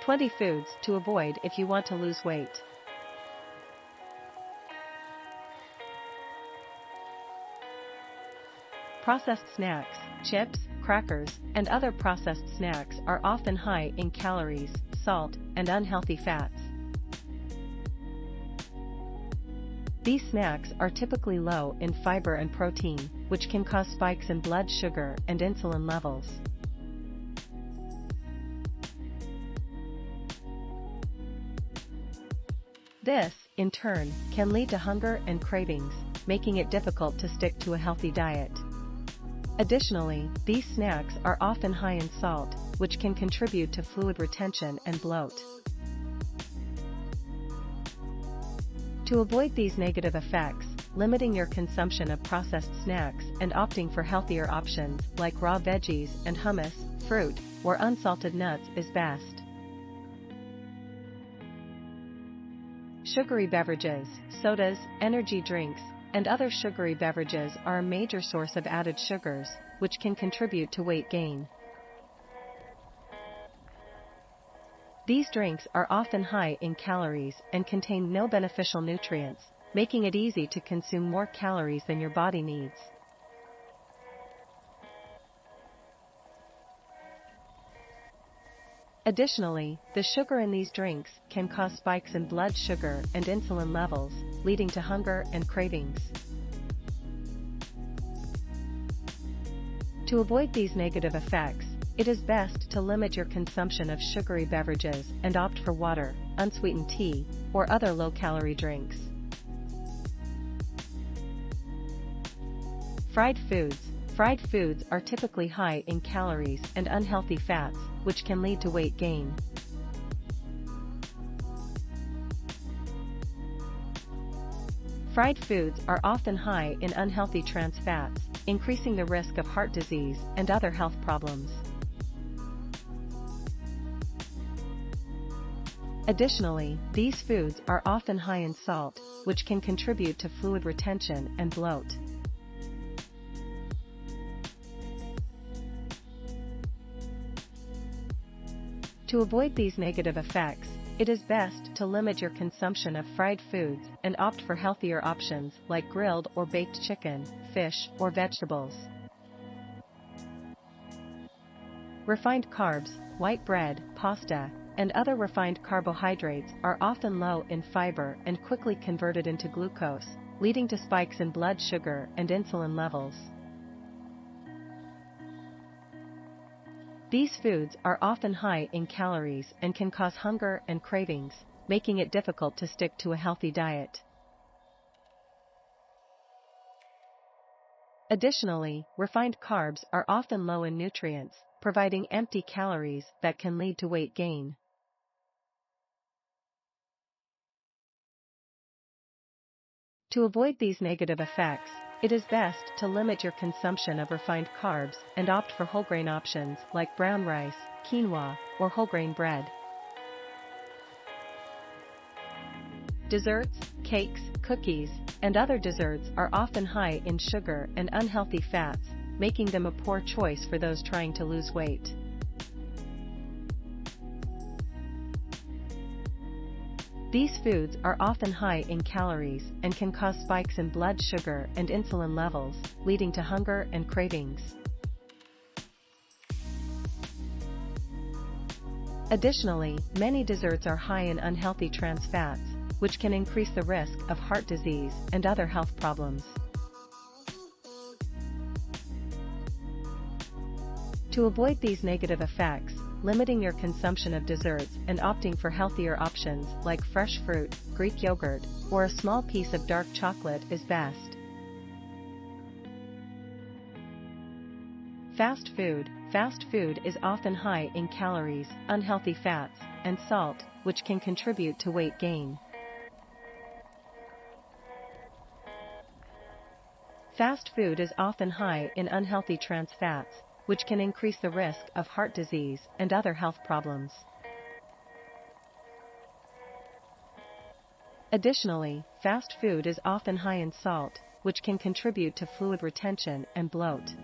20 foods to avoid if you want to lose weight. Processed snacks, chips, crackers, and other processed snacks are often high in calories, salt, and unhealthy fats. These snacks are typically low in fiber and protein, which can cause spikes in blood sugar and insulin levels. This, in turn, can lead to hunger and cravings, making it difficult to stick to a healthy diet. Additionally, these snacks are often high in salt, which can contribute to fluid retention and bloat. To avoid these negative effects, limiting your consumption of processed snacks and opting for healthier options like raw veggies and hummus, fruit, or unsalted nuts is best. Sugary beverages, sodas, energy drinks, and other sugary beverages are a major source of added sugars, which can contribute to weight gain. These drinks are often high in calories and contain no beneficial nutrients, making it easy to consume more calories than your body needs. Additionally, the sugar in these drinks can cause spikes in blood sugar and insulin levels, leading to hunger and cravings. To avoid these negative effects, it is best to limit your consumption of sugary beverages and opt for water, unsweetened tea, or other low-calorie drinks. Fried foods. Fried foods are typically high in calories and unhealthy fats, which can lead to weight gain. Fried foods are often high in unhealthy trans fats, increasing the risk of heart disease and other health problems. Additionally, these foods are often high in salt, which can contribute to fluid retention and bloat. To avoid these negative effects, it is best to limit your consumption of fried foods and opt for healthier options like grilled or baked chicken, fish, or vegetables. Refined carbs, white bread, pasta, and other refined carbohydrates are often low in fiber and quickly converted into glucose, leading to spikes in blood sugar and insulin levels. These foods are often high in calories and can cause hunger and cravings, making it difficult to stick to a healthy diet. Additionally, refined carbs are often low in nutrients, providing empty calories that can lead to weight gain. To avoid these negative effects, it is best to limit your consumption of refined carbs and opt for whole grain options like brown rice, quinoa, or whole grain bread. Desserts, cakes, cookies, and other desserts are often high in sugar and unhealthy fats, making them a poor choice for those trying to lose weight. These foods are often high in calories and can cause spikes in blood sugar and insulin levels, leading to hunger and cravings. Additionally, many desserts are high in unhealthy trans fats, which can increase the risk of heart disease and other health problems. To avoid these negative effects, limiting your consumption of desserts and opting for healthier options like fresh fruit, Greek yogurt, or a small piece of dark chocolate is best. Fast food. Fast food is often high in calories, unhealthy fats, and salt, which can contribute to weight gain. Fast food is often high in unhealthy trans fats, which can increase the risk of heart disease and other health problems. Additionally, fast food is often high in salt, which can contribute to fluid retention and bloat.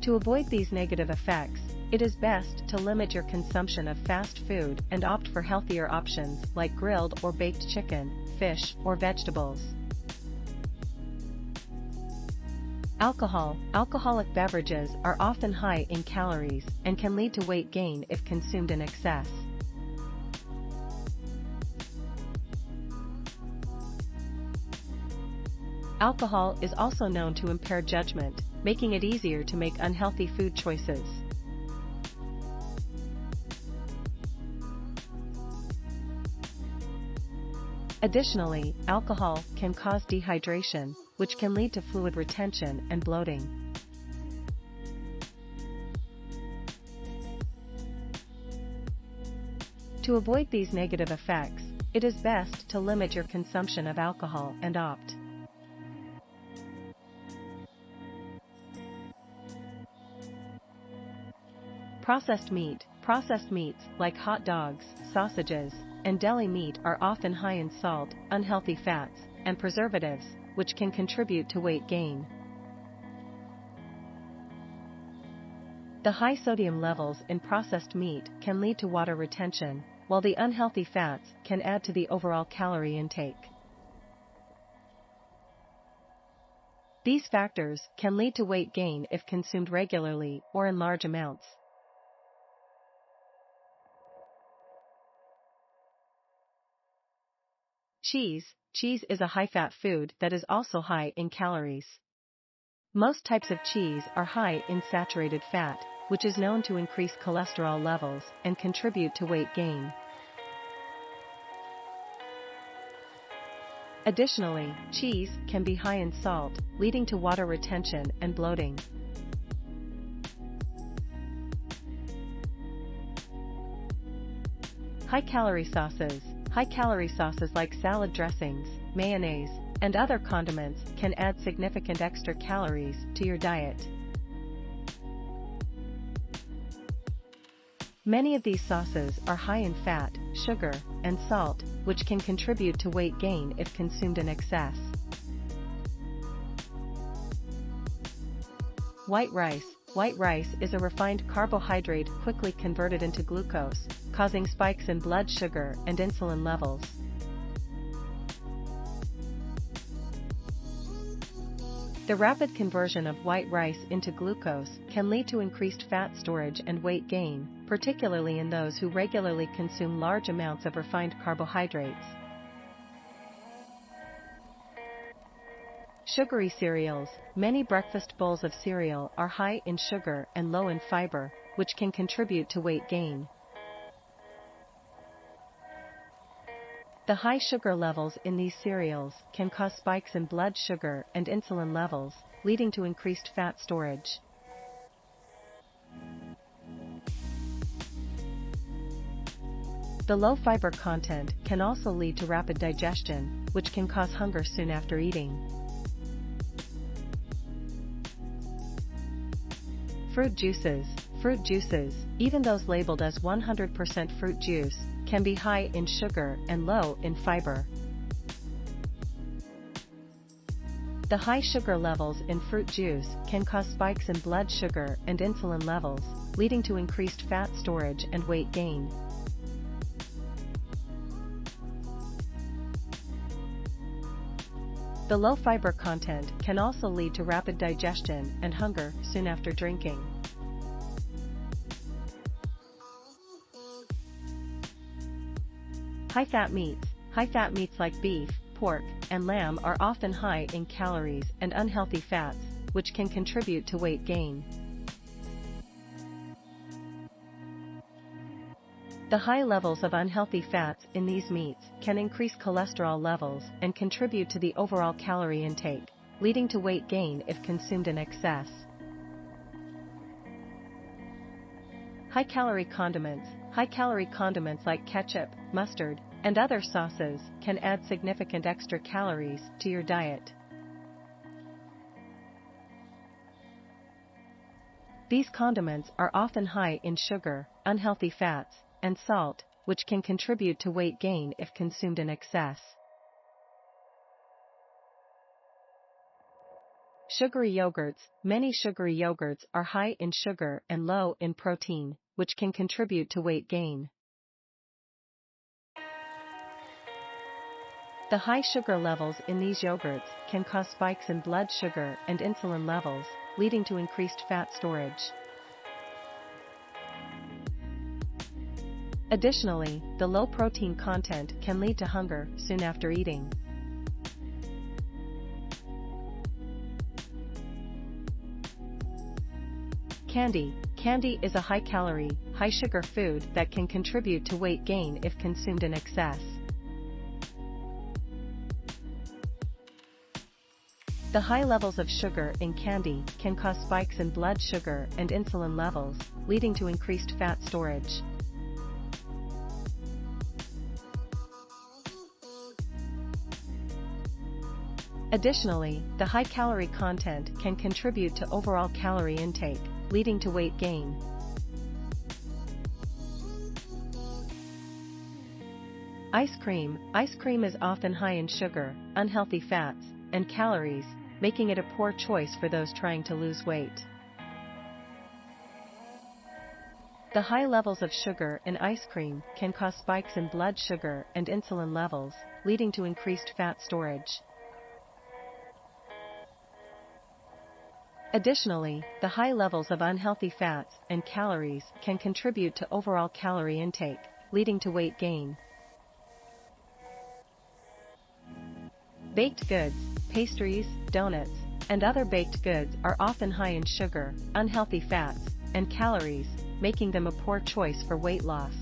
To avoid these negative effects, it is best to limit your consumption of fast food and opt for healthier options like grilled or baked chicken, fish, or vegetables. Alcohol. Alcoholic beverages are often high in calories and can lead to weight gain if consumed in excess. Alcohol is also known to impair judgment, making it easier to make unhealthy food choices. Additionally, alcohol can cause dehydration, which can lead to fluid retention and bloating. To avoid these negative effects, it is best to limit your consumption of alcohol and opt. Processed meat. Processed meats, like hot dogs, sausages, and deli meat are often high in salt, unhealthy fats, and preservatives, which can contribute to weight gain. The high sodium levels in processed meat can lead to water retention, while the unhealthy fats can add to the overall calorie intake. These factors can lead to weight gain if consumed regularly or in large amounts. Cheese. Cheese is a high-fat food that is also high in calories. Most types of cheese are high in saturated fat, which is known to increase cholesterol levels and contribute to weight gain. Additionally, cheese can be high in salt, leading to water retention and bloating. High-calorie sauces. High-calorie sauces like salad dressings, mayonnaise, and other condiments can add significant extra calories to your diet. Many of these sauces are high in fat, sugar, and salt, which can contribute to weight gain if consumed in excess. White rice. White rice is a refined carbohydrate quickly converted into glucose, causing spikes in blood sugar and insulin levels. The rapid conversion of white rice into glucose can lead to increased fat storage and weight gain, particularly in those who regularly consume large amounts of refined carbohydrates. Sugary cereals. Many breakfast bowls of cereal are high in sugar and low in fiber, which can contribute to weight gain. The high sugar levels in these cereals can cause spikes in blood sugar and insulin levels, leading to increased fat storage. The low fiber content can also lead to rapid digestion, which can cause hunger soon after eating. Fruit juices. Fruit juices, even those labeled as 100% fruit juice, can be high in sugar and low in fiber. The high sugar levels in fruit juice can cause spikes in blood sugar and insulin levels, leading to increased fat storage and weight gain. The low fiber content can also lead to rapid digestion and hunger soon after drinking. High-fat meats. High-fat meats like beef, pork, and lamb are often high in calories and unhealthy fats, which can contribute to weight gain. The high levels of unhealthy fats in these meats can increase cholesterol levels and contribute to the overall calorie intake, leading to weight gain if consumed in excess. High-calorie condiments. High-calorie condiments like ketchup, mustard, and other sauces can add significant extra calories to your diet. These condiments are often high in sugar, unhealthy fats, and salt, which can contribute to weight gain if consumed in excess. Sugary yogurts. Many sugary yogurts are high in sugar and low in protein, which can contribute to weight gain. The high sugar levels in these yogurts can cause spikes in blood sugar and insulin levels, leading to increased fat storage. Additionally, the low protein content can lead to hunger soon after eating. Candy. Candy is a high-calorie, high-sugar food that can contribute to weight gain if consumed in excess. The high levels of sugar in candy can cause spikes in blood sugar and insulin levels, leading to increased fat storage. Additionally, the high calorie content can contribute to overall calorie intake, leading to weight gain. Ice cream. Ice cream is often high in sugar, unhealthy fats, and calories, making it a poor choice for those trying to lose weight. The high levels of sugar in ice cream can cause spikes in blood sugar and insulin levels, leading to increased fat storage. Additionally, the high levels of unhealthy fats and calories can contribute to overall calorie intake, leading to weight gain. Baked goods. Pastries, donuts, and other baked goods are often high in sugar, unhealthy fats, and calories, making them a poor choice for weight loss.